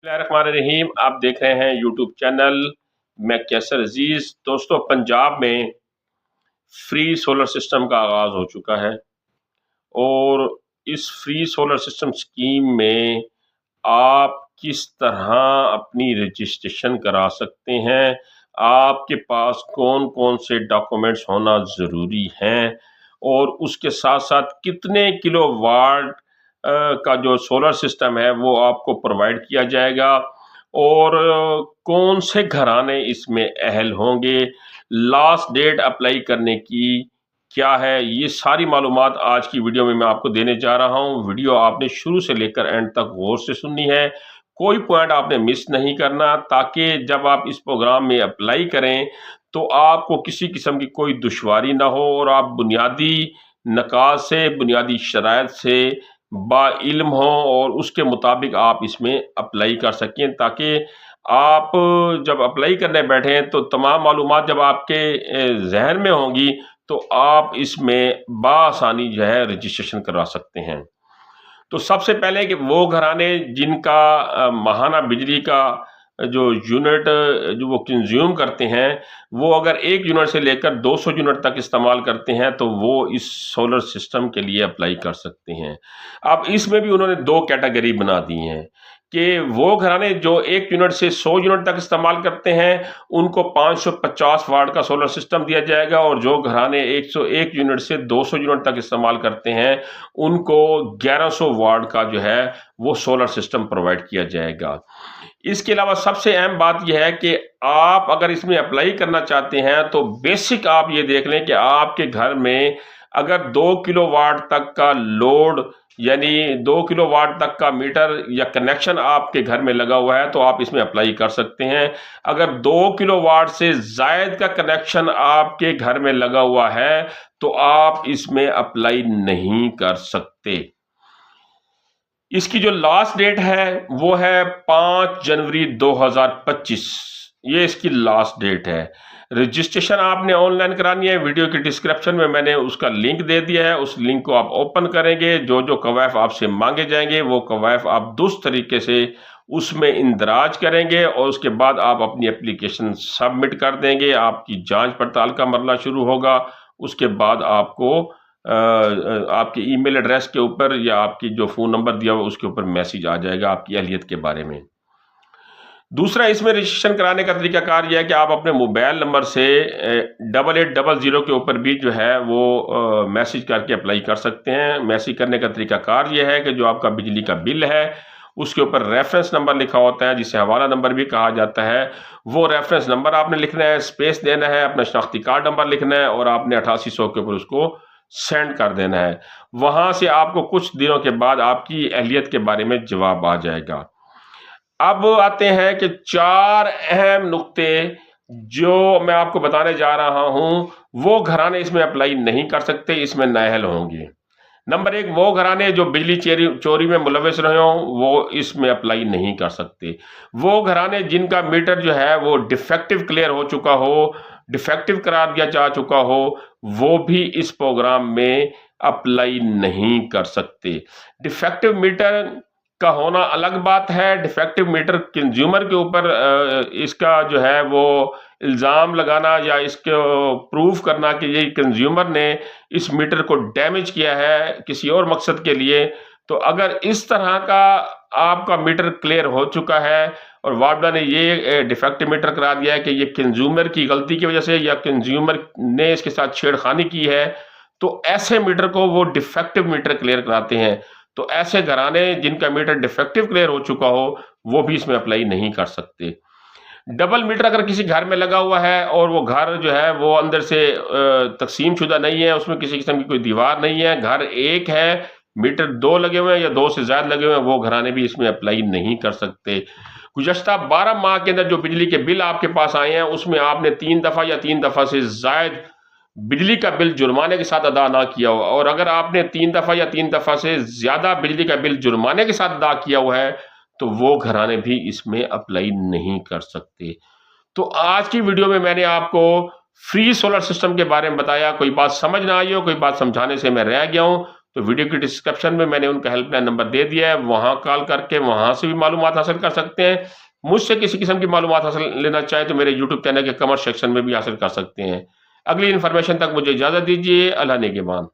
बिस्मिल्लाहिर्रहमानिर्रहीम। आप देख रहे हैं यूट्यूब चैनल मैं कैसर अजीज। दोस्तों, पंजाब में फ्री सोलर सिस्टम का आगाज हो चुका है और इस फ्री सोलर सिस्टम स्कीम में आप किस तरह अपनी रजिस्ट्रेशन करा सकते हैं, आपके पास कौन कौन से डॉक्यूमेंट्स होना ज़रूरी हैं और उसके साथ साथ कितने किलोवाट का जो सोलर सिस्टम है वो आपको प्रोवाइड किया जाएगा और कौन से घराने इसमें अहल होंगे, लास्ट डेट अप्लाई करने की क्या है, ये सारी मालूमात आज की वीडियो में मैं आपको देने जा रहा हूँ। वीडियो आपने शुरू से लेकर एंड तक गौर से सुननी है, कोई पॉइंट आपने मिस नहीं करना, ताकि जब आप इस प्रोग्राम में अप्लाई करें तो आपको किसी किस्म की कोई दुश्वारी ना हो और आप बुनियादी नकात से, बुनियादी शराइत से बाइल्म हो और उसके मुताबिक आप इसमें अप्लाई कर सकें, ताकि आप जब अप्लाई करने बैठें तो तमाम मालूमात जब आपके जहन में होंगी तो आप इसमें बासानी जो है रजिस्ट्रेशन करवा सकते हैं। तो सबसे पहले कि वो घराने जिनका माहाना बिजली का जो यूनिट जो वो कंज्यूम करते हैं, वो अगर 1 यूनिट से लेकर 200 यूनिट तक इस्तेमाल करते हैं तो वो इस सोलर सिस्टम के लिए अप्लाई कर सकते हैं। अब इसमें भी उन्होंने 2 कैटेगरी बना दी हैं कि वो घराने जो 1 यूनिट से 100 यूनिट तक इस्तेमाल करते हैं, उनको 550 वाट का सोलर सिस्टम दिया जाएगा और जो घराने 101 यूनिट से 200 यूनिट तक इस्तेमाल करते हैं, उनको 1100 वाट का जो है वो सोलर सिस्टम प्रोवाइड किया जाएगा। इसके अलावा सबसे अहम बात यह है कि आप अगर इसमें अप्लाई करना चाहते हैं तो बेसिक आप ये देख लें कि आपके घर में अगर 2 किलोवाट तक का लोड यानी 2 किलोवाट तक का मीटर या कनेक्शन आपके घर में लगा हुआ है तो आप इसमें अप्लाई कर सकते हैं। अगर 2 किलोवाट से ज़ायद का कनेक्शन आपके घर में लगा हुआ है तो आप इसमें अप्लाई नहीं कर सकते। इसकी जो लास्ट डेट है वो है 5 जनवरी 2025, ये इसकी लास्ट डेट है। रजिस्ट्रेशन आपने ऑनलाइन करानी है, वीडियो की डिस्क्रिप्शन में मैंने उसका लिंक दे दिया है, उस लिंक को आप ओपन करेंगे, जो जो कवायफ आपसे मांगे जाएंगे वो कवायफ आप दुरुस्त तरीके से उसमें इंदराज करेंगे और उसके बाद आप अपनी एप्लीकेशन सबमिट कर देंगे। आपकी जांच पड़ताल का मरला शुरू होगा, उसके बाद आपको आपके ईमेल एड्रेस के ऊपर या आपकी जो फ़ोन नंबर दिया हुआ उसके ऊपर मैसेज आ जाएगा आपकी अहलियत के बारे में। दूसरा, इसमें रजिस्ट्रेशन कराने का तरीकाकार यह है कि आप अपने मोबाइल नंबर से 8800 के ऊपर भी जो है वो मैसेज करके अप्लाई कर सकते हैं। मैसेज करने का तरीकाकार यह है कि जो आपका बिजली का बिल है उसके ऊपर रेफरेंस नंबर लिखा होता है, जिसे हवाला नंबर भी कहा जाता है, वो रेफरेंस नंबर आपने लिखना है, स्पेस देना है, अपना शनाख्ती कार्ड नंबर लिखना है और आपने 8800 के ऊपर उसको सेंड कर देना है। वहां से आपको कुछ दिनों के बाद आपकी अहलियत के बारे में जवाब आ जाएगा। अब आते हैं कि 4 अहम नुक्ते जो मैं आपको बताने जा रहा हूं, वो घराने इसमें अप्लाई नहीं कर सकते, इसमें नाअहल होंगे। नंबर 1, वो घराने जो बिजली चोरी में मुलविस रहे हों वो इसमें अप्लाई नहीं कर सकते। वो घराने जिनका मीटर जो है वो डिफेक्टिव क्लियर हो चुका हो, डिफेक्टिव करार दिया जा चुका हो, वो भी इस प्रोग्राम में अप्लाई नहीं कर सकते। डिफेक्टिव मीटर का होना अलग बात है। डिफेक्टिव मीटर कंज्यूमर के ऊपर इसका जो है वो इल्ज़ाम लगाना या इसको प्रूफ करना कि ये कंज्यूमर ने इस मीटर को डैमेज किया है किसी और मकसद के लिए, तो अगर इस तरह का आपका मीटर क्लियर हो चुका है और वार्डा ने ये डिफेक्टिव मीटर करा दिया है कि ये कंज्यूमर की गलती की वजह से या कंज्यूमर ने इसके साथ छेड़खानी की है, तो ऐसे मीटर को वो डिफेक्टिव मीटर क्लियर कराते हैं। तो ऐसे घराने जिनका मीटर डिफेक्टिव क्लियर हो चुका हो वो भी इसमें अप्लाई नहीं कर सकते। डबल मीटर अगर किसी घर में लगा हुआ है और वो घर जो है वो अंदर से तकसीम शुदा नहीं है, उसमें किसी किस्म की कोई दीवार नहीं है, घर एक है, मीटर 2 लगे हुए हैं या 2 से ज़्यादा लगे हुए हैं, वो घराने भी इसमें अप्लाई नहीं कर सकते। गुज़श्ता 12 माह के अंदर जो बिजली के बिल आपके पास आए हैं उसमें आपने 3 दफ़ा या 3 दफ़ा से ज़ायद बिजली का बिल जुर्माने के साथ अदा ना किया हो, और अगर आपने 3 दफ़ा या 3 दफ़ा से ज़्यादा बिजली का बिल जुर्माने के साथ अदा किया हुआ है तो वो घराने भी इसमें अप्लाई नहीं कर सकते। तो आज की वीडियो में मैंने आपको फ्री सोलर सिस्टम के बारे में बताया। कोई बात समझ ना आई हो, कोई बात समझाने से मैं रह गया हूं तो वीडियो की डिस्क्रिप्शन में मैंने उनका हेल्पलाइन नंबर दे दिया है, वहाँ कॉल करके वहाँ से भी मालूमात हासिल कर सकते हैं। मुझसे किसी किस्म की मालूमात हासिल लेना चाहें तो मेरे यूट्यूब चैनल के कमेंट सेक्शन में भी हासिल कर सकते हैं। अगली इन्फॉर्मेशन तक मुझे इजाज़त दीजिए। अल्लाह नेगेबान।